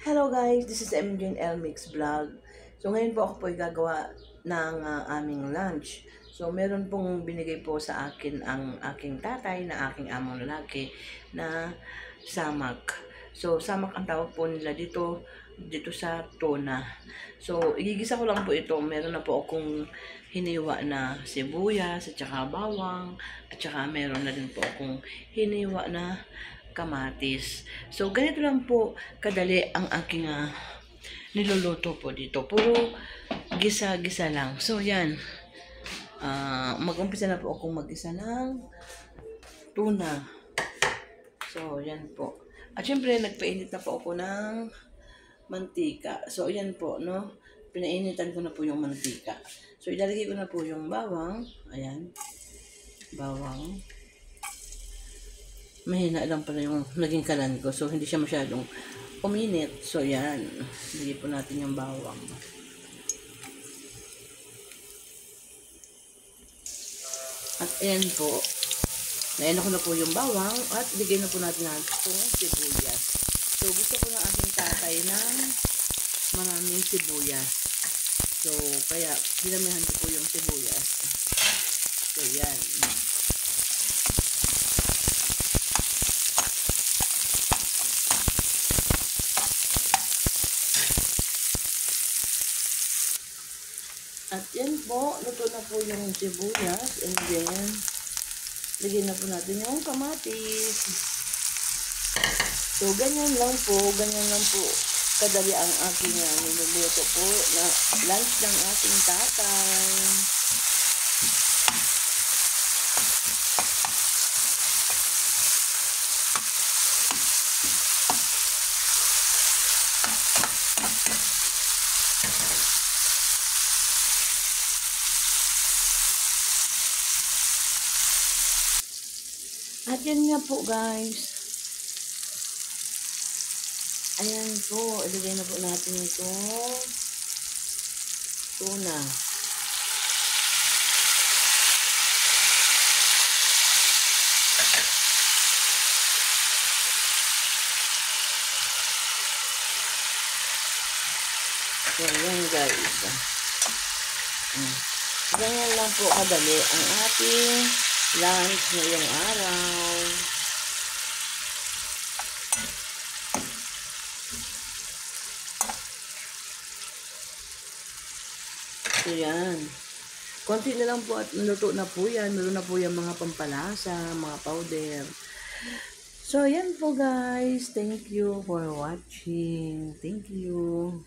Hello guys, this is MJ L Mix Vlog. So ngayon po ako po ay gagawa ng aming lunch. So meron pong binigay po sa akin ang aking tatay na aking among lalaki na samak. So samak ang tawag po nila dito sa tuna. So igigisa ko lang po ito. Meron na po akong hiniwa na sibuyas at saka bawang at saka meron na din po akong hiniwa na kamatis. So, ganito lang po kadali ang aking niluluto po dito. Puro gisa-gisa lang. So, yan. Mag-umpisa na po akong mag-isa ng tuna. So, yan po. At syempre, nagpainit na po ako ng mantika. So, yan po, no? Pinainitan ko na po yung mantika. So, ilalagay ko na po yung bawang. Ayan. Bawang. Mahina lang pala yung naging kalan ko. So, hindi siya masyadong uminit. So, yan. Lagyan po natin yung bawang. At ayan po. Naina ko na po yung bawang. At bigyan na po natin itong sibuyas. So, gusto ko ng aking tatay ng maraming sibuyas. So, kaya dinamihan ko po yung sibuyas. So, yan. At yan po, luto na po yung sibuyas. And then, lagyan na po natin yung kamatis. So, ganyan lang po kadali ang aking niluluto po na lunch ng aking tatay. At yan nga po guys. Ayan po, ilagay na po natin ito tuna. So yan guys. Ganyan lang po kadali ang ating lunch ngayong araw. So, yan. Konti na lang po at luto na po yan. Meron na po yung mga pampalasa, mga powder. So, yan po guys. Thank you for watching. Thank you.